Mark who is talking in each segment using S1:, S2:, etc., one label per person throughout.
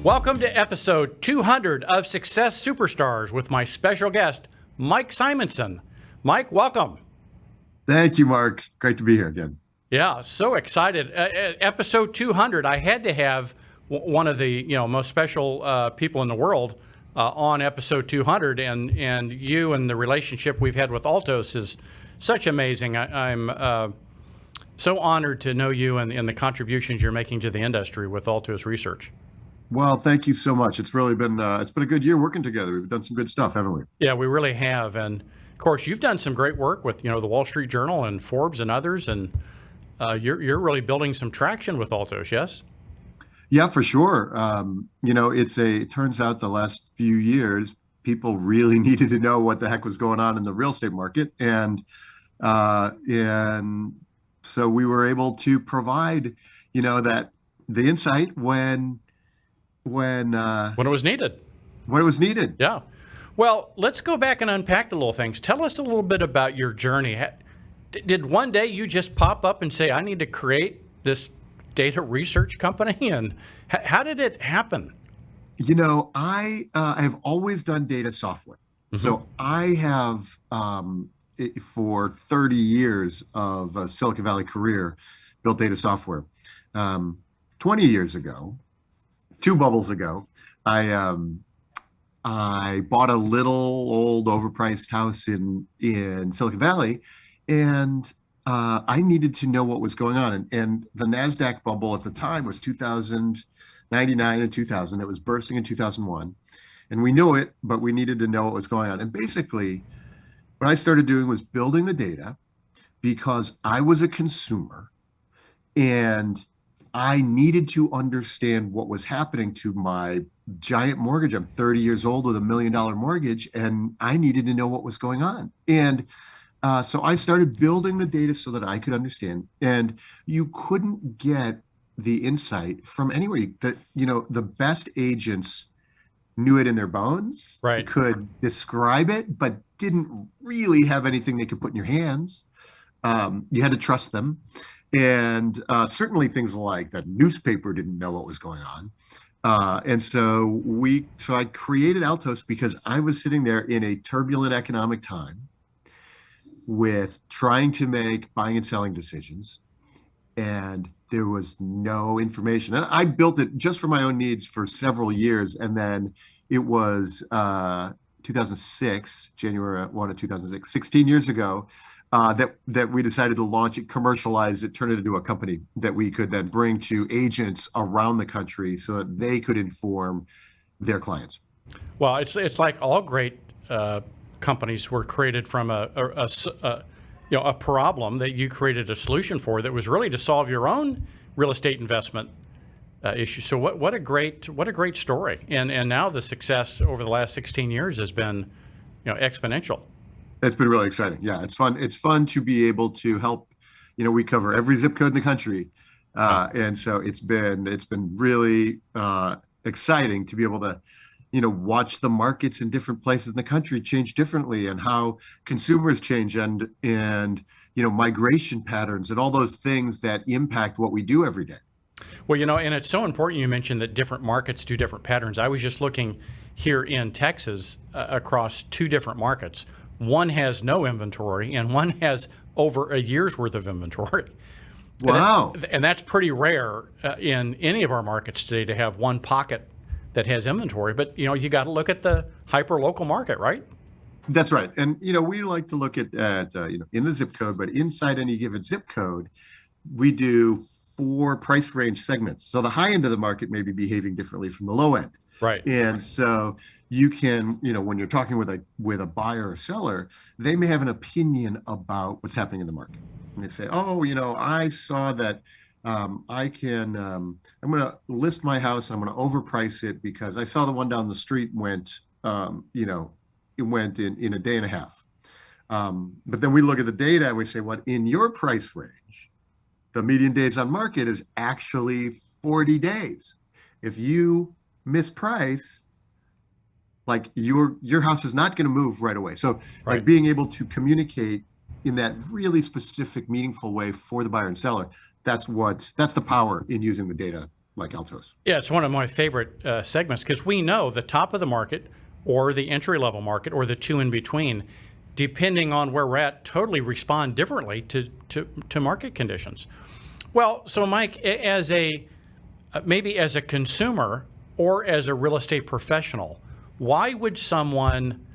S1: Welcome to episode 200 of Success Superstars with my special guest, Mike Simonsen. Mike, welcome.
S2: Thank you, Mark. Great to be here again.
S1: Yeah, so excited. Episode 200, I had to have one of the most special people in the world on episode 200, and you and the relationship we've had with Altos is such amazing. I'm so honored to know you and the contributions you're making to the industry with Altos Research.
S2: Well, thank you so much. It's really been it's been a good year working together. We've done some good stuff, haven't we?
S1: Yeah, we really have. And of course, you've done some great work with the Wall Street Journal and Forbes and others, and you're really building some traction with Altos, yes?
S2: Yeah, for sure. It turns out the last few years, people really needed to know what the heck was going on in the real estate market, and so we were able to provide that the insight when it
S1: was needed.
S2: When it was needed.
S1: Yeah. Well, let's go back and unpack the little things. Tell us a little bit about your journey. Did one day you just pop up and say, I need to create this data research company? And how did it happen?
S2: I have always done data software. Mm-hmm. So I have, for 30 years of a Silicon Valley career, built data software. 20 years ago, two bubbles ago, I bought a little old overpriced house in Silicon Valley, and I needed to know what was going on. And the NASDAQ bubble at the time was 1999 and 2000. It was bursting in 2001. And we knew it, but we needed to know what was going on. And basically, what I started doing was building the data because I was a consumer and I needed to understand what was happening to my giant mortgage. I'm 30 years old with $1 million mortgage, and I needed to know what was going on. And so I started building the data so that I could understand. And you couldn't get the insight from anywhere. The best agents knew it in their bones,
S1: right?
S2: Could describe it, but didn't really have anything they could put in your hands. You had to trust them. And certainly things like the newspaper didn't know what was going on. So I created Altos because I was sitting there in a turbulent economic time with trying to make buying and selling decisions. And there was no information. And I built it just for my own needs for several years. And then it was 2006, January 1 of 2006, 16 years ago, that we decided to launch it, commercialize it, turn it into a company that we could then bring to agents around the country so that they could inform their clients.
S1: Well, it's like all great companies were created from a problem that you created a solution for that was really to solve your own real estate investment issue. So what a great story. And now the success over the last 16 years has been exponential.
S2: It's been really exciting. Yeah, it's fun. It's fun to be able to help. We cover every zip code in the country, and so it's been really exciting to be able to, watch the markets in different places in the country change differently, and how consumers change, and migration patterns, and all those things that impact what we do every day.
S1: Well, and it's so important you mentioned that different markets do different patterns. I was just looking here in Texas across two different markets. One has no inventory, and one has over a year's worth of inventory.
S2: Wow.
S1: And that's pretty rare in any of our markets today to have one pocket that has inventory. But, you got to look at the hyper-local market, right?
S2: That's right. And, we like to look at in the zip code, but inside any given zip code, we do 4 price range segments. So the high end of the market may be behaving differently from the low end.
S1: Right.
S2: And so you can, when you're talking with a buyer or seller, they may have an opinion about what's happening in the market. And they say, I saw that I'm going to list my house. I'm going to overprice it because I saw the one down the street went, it went in a day and a half. But then we look at the data and we say, what in your price range, the median days on market is actually 40 days. If you misprice, like your house is not going to move right away. So
S1: right.
S2: Like being able to communicate in that really specific, meaningful way for the buyer and seller, that's the power in using the data like Altos.
S1: Yeah, it's one of my favorite segments because we know the top of the market or the entry-level market or the two in between, depending on where we're at, totally respond differently to market conditions. Well, so Mike, as maybe as a consumer or as a real estate professional, why would someone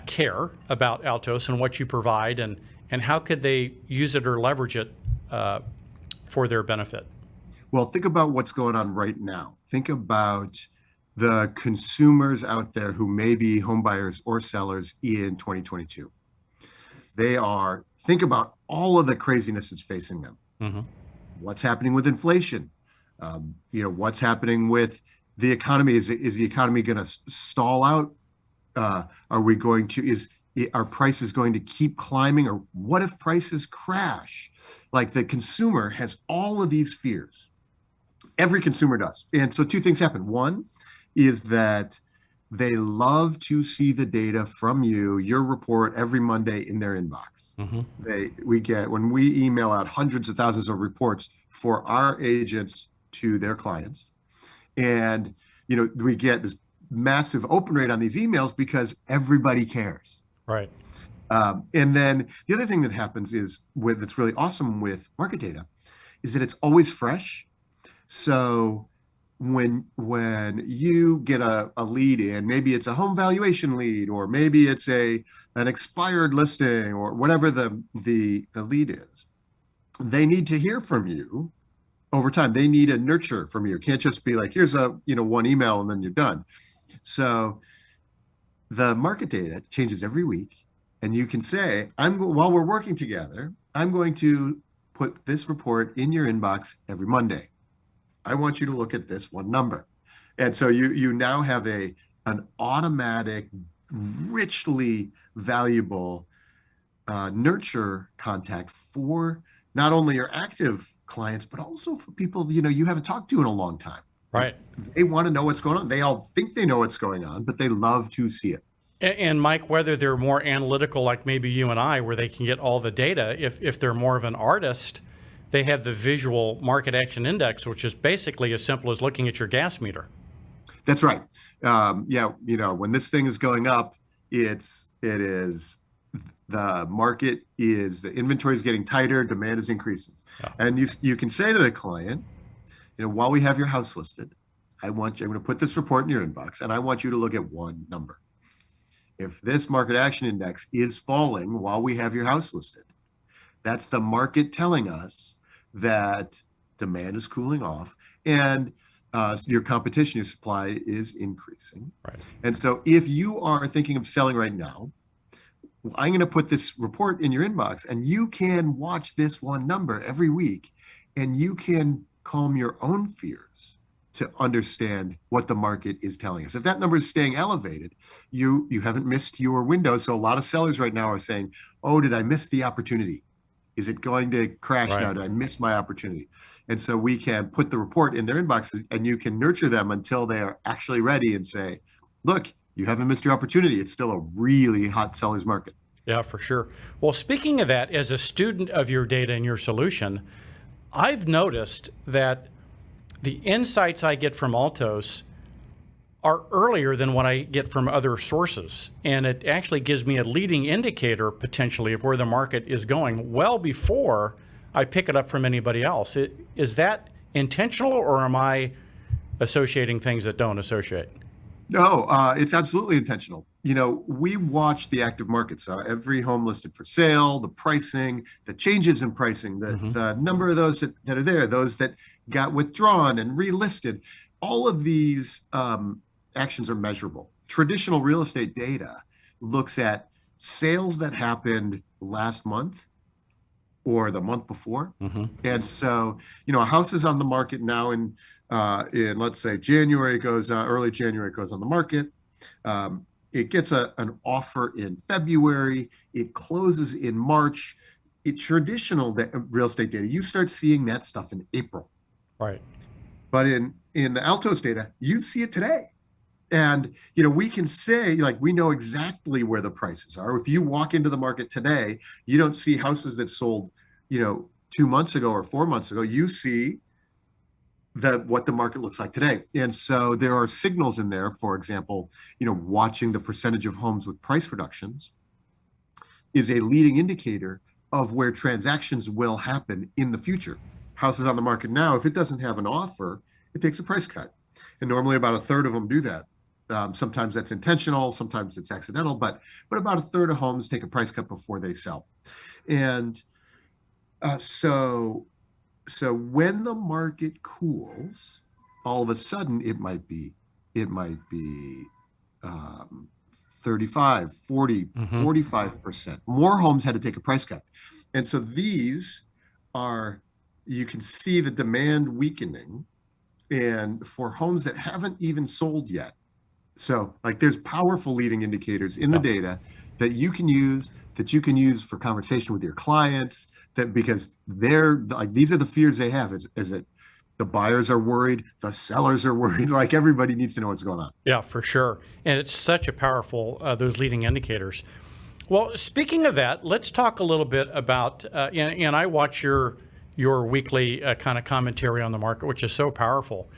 S1: care about Altos and what you provide, and how could they use it or leverage it for their benefit?
S2: Well, think about what's going on right now. Think about the consumers out there who may be home buyers or sellers in 2022. Think about all of the craziness that's facing them.
S1: Mm-hmm.
S2: What's happening with inflation? What's happening with the economy? Is the economy going to stall out? Are prices going to keep climbing, or what if prices crash? Like, the consumer has all of these fears. Every consumer does. And so two things happen. One is that they love to see the data from you, your report, every Monday in their inbox. Mm-hmm. When we email out hundreds of thousands of reports for our agents to their clients, and we get this massive open rate on these emails because everybody cares.
S1: Right.
S2: And then the other thing that happens that's really awesome with market data is that it's always fresh. So when you get a lead in, maybe it's a home valuation lead, or maybe it's an expired listing, or whatever the lead is, they need to hear from you over time. They need a nurture from you. It can't just be like, here's one email and then you're done. So the market data changes every week, and you can say, while we're working together, I'm going to put this report in your inbox every Monday. I want you to look at this one number. And so you now have an automatic, richly valuable nurture contact for not only your active clients, but also for people you haven't talked to in a long time.
S1: Right.
S2: They want to know what's going on. They all think they know what's going on, but they love to see it.
S1: And Mike, whether they're more analytical like maybe you and I, where they can get all the data, if they're more of an artist, they have the visual market action index, which is basically as simple as looking at your gas meter.
S2: That's right. When this thing is going up, the inventory is getting tighter, demand is increasing. Yeah. And you can say to the client, while we have your house listed, I'm going to put this report in your inbox, and I want you to look at one number. If this market action index is falling while we have your house listed, that's the market telling us that demand is cooling off, and your competition, your supply is increasing.
S1: Right.
S2: And so if you are thinking of selling right now, I'm going to put this report in your inbox, and you can watch this one number every week, and you can calm your own fears to understand what the market is telling us. If that number is staying elevated, you haven't missed your window. So a lot of sellers right now are saying, oh, did I miss the opportunity? Is it going to crash now? Did I miss my opportunity? And so we can put the report in their inbox, and you can nurture them until they are actually ready and say, look, you haven't missed your opportunity. It's still a really hot seller's market.
S1: Yeah, for sure. Well, speaking of that, as a student of your data and your solution, I've noticed that the insights I get from Altos are earlier than what I get from other sources. And it actually gives me a leading indicator potentially of where the market is going well before I pick it up from anybody else. Is that intentional, or am I associating things that don't associate?
S2: No, it's absolutely intentional. We watch the active market. So every home listed for sale, the pricing, the changes in pricing, the number of those that are there, those that got withdrawn and relisted, all of these actions are measurable. Traditional real estate data looks at sales that happened last month or the month before. Mm-hmm. And so, a house is on the market now in let's say early January goes on the market. It gets an offer in February. It closes in March. Traditional real estate data, you start seeing that stuff in April.
S1: Right.
S2: But in the Altos data, you see it today. And, we can say, we know exactly where the prices are. If you walk into the market today, you don't see houses that sold, 2 months ago or 4 months ago. You see what the market looks like today. And so there are signals in there, for example, watching the percentage of homes with price reductions is a leading indicator of where transactions will happen in the future. Houses on the market now, if it doesn't have an offer, it takes a price cut. And normally about a third of them do that. Sometimes that's intentional, sometimes it's accidental, but about a third of homes take a price cut before they sell. And so when the market cools, all of a sudden it might be 35, 40, 45%. More homes had to take a price cut. And so these are, you can see the demand weakening, and for homes that haven't even sold yet. So like there's powerful leading indicators in the data that you can use for conversation with your clients, that because they're like, these are the fears they have, is that the buyers are worried, the sellers are worried, like everybody needs to know what's going on.
S1: Yeah, for sure. And it's such a powerful, those leading indicators. Well, speaking of that, let's talk a little bit about, and I watch your weekly kind of commentary on the market, which is so powerful.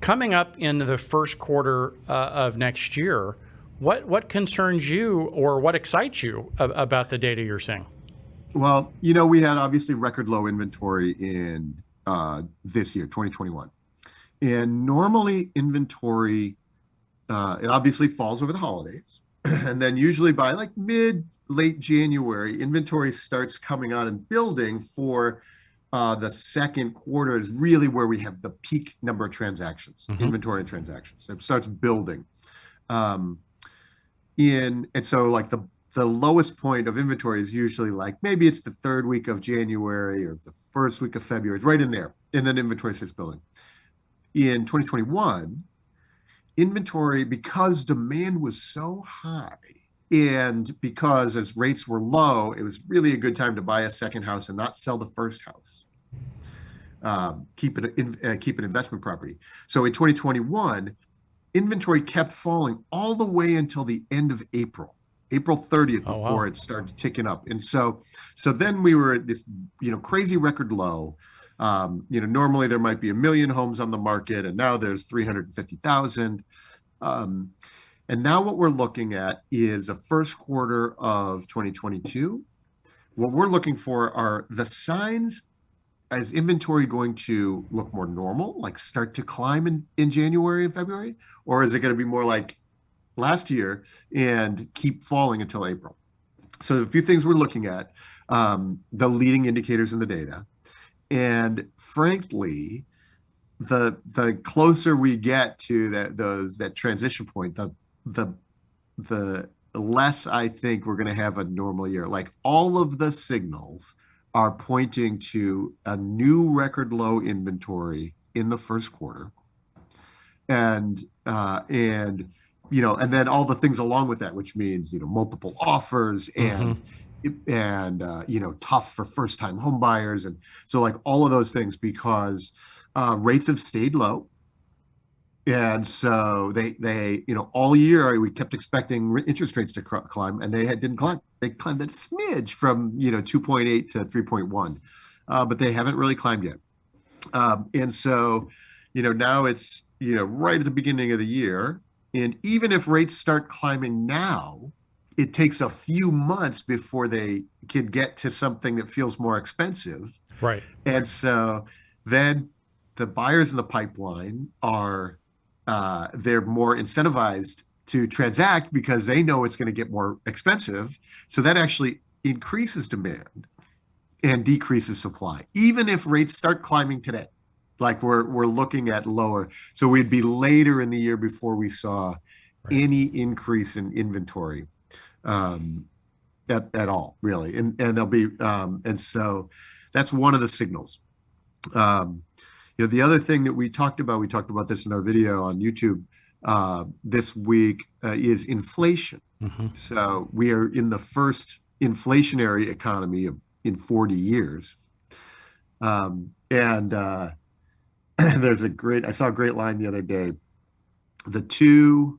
S1: Coming up in the first quarter of next year, what concerns you or what excites you about the data you're seeing?
S2: Well, we had obviously record low inventory in this year, 2021. And normally inventory, it obviously falls over the holidays. And then usually by like late January, inventory starts coming on and building for the second quarter is really where we have the peak number of transactions, inventory and transactions. It starts building. And so like the lowest point of inventory is usually like, maybe it's the third week of January or the first week of February, it's right in there. And then inventory starts building. In 2021, inventory, because demand was so high and because as rates were low, it was really a good time to buy a second house and not sell the first house. Keep an investment property. So in 2021, inventory kept falling all the way until the end of April 30th, before it started ticking up. And so then we were at this, crazy record low. Normally there might be 1 million homes on the market, and now there's 350,000. And now what we're looking at is a first quarter of 2022. What we're looking for are the signs. Is inventory going to look more normal, like start to climb in January and February? Or is it going to be more like last year and keep falling until April? So a few things we're looking at, the leading indicators in the data. And frankly, the closer we get to that transition point, the less I think we're going to have a normal year. Like all of the signals are pointing to a new record low inventory in the first quarter, and then all the things along with that, which means multiple offers and tough for first-time home buyers, and so like all of those things, because rates have stayed low. And so they all year we kept expecting interest rates to climb, and they didn't climb. They climbed a smidge from 2.8 to 3.1, but they haven't really climbed yet. And so now it's right at the beginning of the year, and even if rates start climbing now, it takes a few months before they can get to something that feels more expensive.
S1: Right.
S2: And so then the buyers in the pipeline are. They're more incentivized to transact because they know it's going to get more expensive. So that actually increases demand and decreases supply, even if rates start climbing today, like we're looking at lower. So we'd be later in the year before we saw any increase in inventory at all, really. And there'll be, and so that's one of the signals. The other thing that we talked about this in our video on YouTube this week, is inflation. So we are in the first inflationary economy in 40 years. And I saw a great line the other day. The two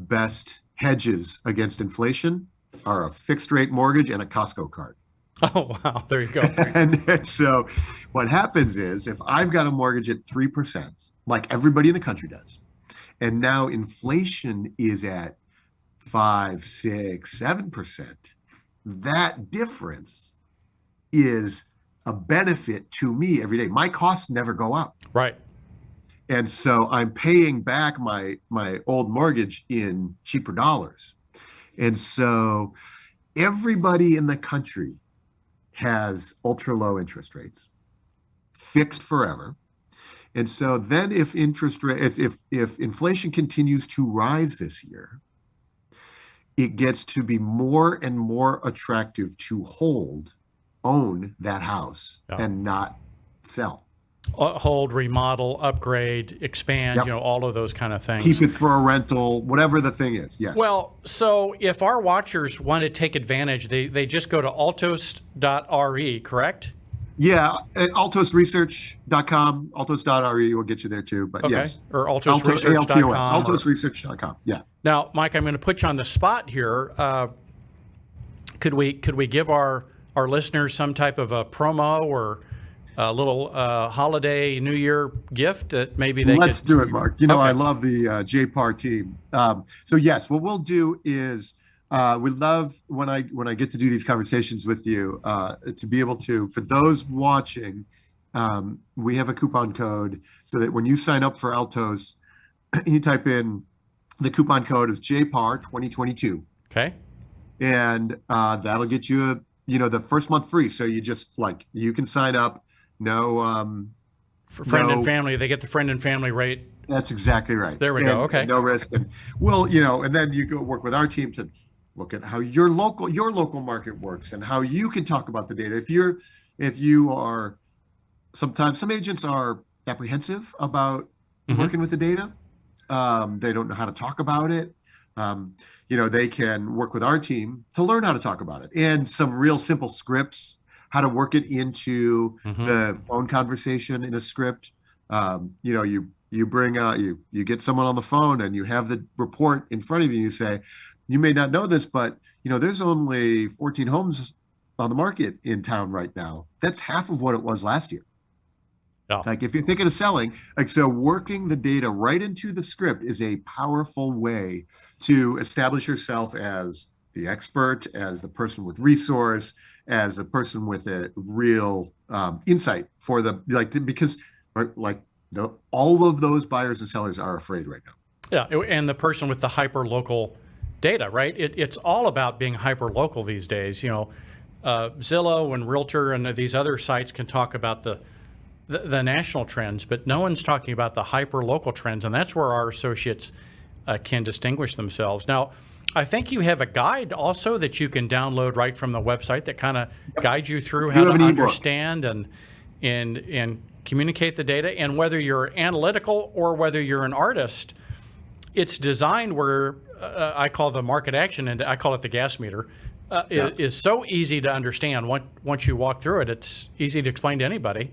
S2: best hedges against inflation are a fixed rate mortgage and a Costco card.
S1: Oh, wow. There you go.
S2: And so what happens is if I've got a mortgage at 3%, like everybody in the country does, and now inflation is at 5, 6, 7%, that difference is a benefit to me every day. My costs never go up.
S1: Right.
S2: And so I'm paying back my old mortgage in cheaper dollars. And so everybody in the country has ultra low interest rates, fixed forever. And so then if if inflation continues to rise this year, it gets to be more and more attractive to own that house and not sell.
S1: Hold, remodel, upgrade, expand,
S2: Yep.
S1: all of those kind of things.
S2: Keep it for a rental, whatever the thing is. Yes.
S1: Well, so if our watchers want to take advantage, they just go to altos.re, correct?
S2: Yeah, at altosresearch.com, altos.re will get you there too. But
S1: Okay.
S2: yes.
S1: Or altosresearch.com.
S2: Altosresearch.com. Yeah.
S1: Now, Mike, I'm going to put you on the spot here. Could we give our listeners some type of a promo or a little holiday New Year gift that maybe they
S2: Let's
S1: could
S2: do it, Mark. You know,
S1: Okay.
S2: I love the JPAR team. So yes, what we'll do is we love when I get to do these conversations with you to be able to, for those watching, we have a coupon code so that when you sign up for Altos, you type in the coupon code is JPAR 2022,
S1: Okay.
S2: and that'll get you the first month free. So you can sign up. No,
S1: For friend and
S2: No.
S1: family, they get the friend and family rate.
S2: that's exactly right.
S1: There we go. Okay.
S2: And no risk. And and then you go work with our team to look at how your local market works and how you can talk about the data. If you are, sometimes some agents are apprehensive about working with the data. They don't know how to talk about it. They can work with our team to learn how to talk about it and some real simple scripts, how to work it into the phone conversation in a script. You bring you get someone on the phone and you have the report in front of you. You say, you may not know this, but there's only 14 homes on the market in town right now. That's half of what it was last year.
S1: Yeah.
S2: Like if you're thinking of selling, so working the data right into the script is a powerful way to establish yourself as the expert, as the person with resource, as a person with a real insight for because all of those buyers and sellers are afraid right now.
S1: Yeah, and the person with the hyper local data, right? It's all about being hyper local these days. Zillow and Realtor and these other sites can talk about the national trends, but no one's talking about the hyper local trends, and that's where our associates can distinguish themselves. Now, I think you have a guide also that you can download right from the website that kind of guides you through how to understand and communicate the data. And whether you're analytical or whether you're an artist, it's designed where I call the market action, and I call it the gas meter. Is so easy to understand. Once you walk through it, it's easy to explain to anybody.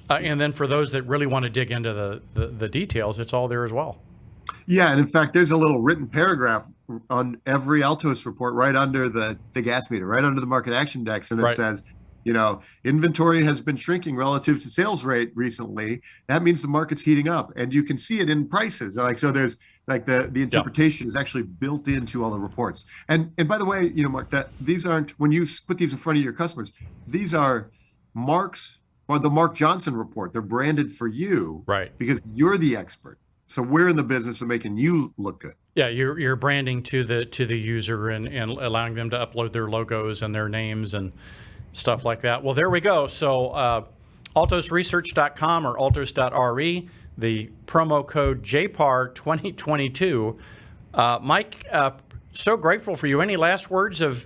S1: And then for those that really want to dig into the details, it's all there as well.
S2: Yeah, and in fact, there's a little written paragraph on every Altos report right under the gas meter, right under the market action index, and it says, inventory has been shrinking relative to sales rate recently. That means the market's heating up, and you can see it in prices. So there's the interpretation is actually built into all the reports. And by the way, Mark, that these aren't, when you put these in front of your customers, these are Mark's or the Mark Johnson report. They're branded for you,
S1: right? Because
S2: you're the expert. So we're in the business of making you look good.
S1: Yeah, you're branding to the user and allowing them to upload their logos and their names and stuff like that. Well, there we go. So altosresearch.com or altos.re, the promo code JPAR 2022. Mike, so grateful for you. Any last words of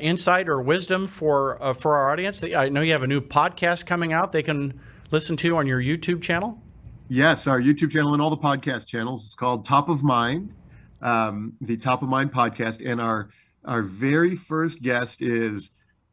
S1: insight or wisdom for our audience? I know you have a new podcast coming out they can listen to on your YouTube channel.
S2: Yes, our YouTube channel and all the podcast channels. It's called Top of Mind, the Top of Mind podcast. And our very first guest is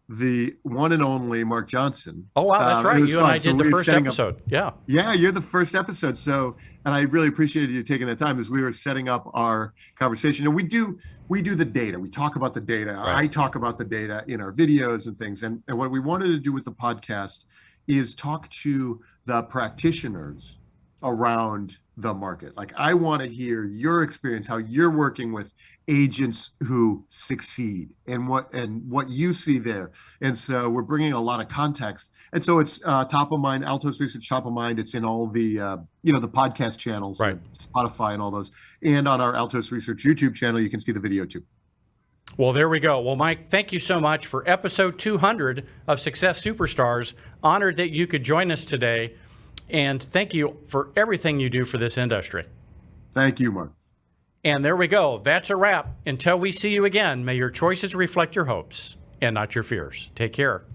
S2: the one and only Mark Johnson.
S1: Oh, wow, that's
S2: It
S1: right.
S2: was
S1: You and
S2: fun.
S1: I
S2: So
S1: did the
S2: we were
S1: first
S2: setting up-
S1: episode. Yeah.
S2: Yeah, you're the first episode. So, and I really appreciated you taking the time as we were setting up our conversation. And we do the data. We talk about the data.
S1: Right.
S2: I talk about the data in our videos and things. And what we wanted to do with the podcast is talk to the practitioners around the market. Like, I want to hear your experience, how you're working with agents who succeed, and what you see there. And so we're bringing a lot of context. And so it's top of mind, Altos Research top of mind. It's in all the the podcast channels,
S1: Right.
S2: Spotify and all those. And on our Altos Research YouTube channel, you can see the video too.
S1: Well, there we go. Well, Mike, thank you so much for episode 200 of Success Superstars. Honored that you could join us today. And thank you for everything you do for this industry.
S2: Thank you, Mark.
S1: And there we go. That's a wrap. Until we see you again, may your choices reflect your hopes and not your fears. Take care.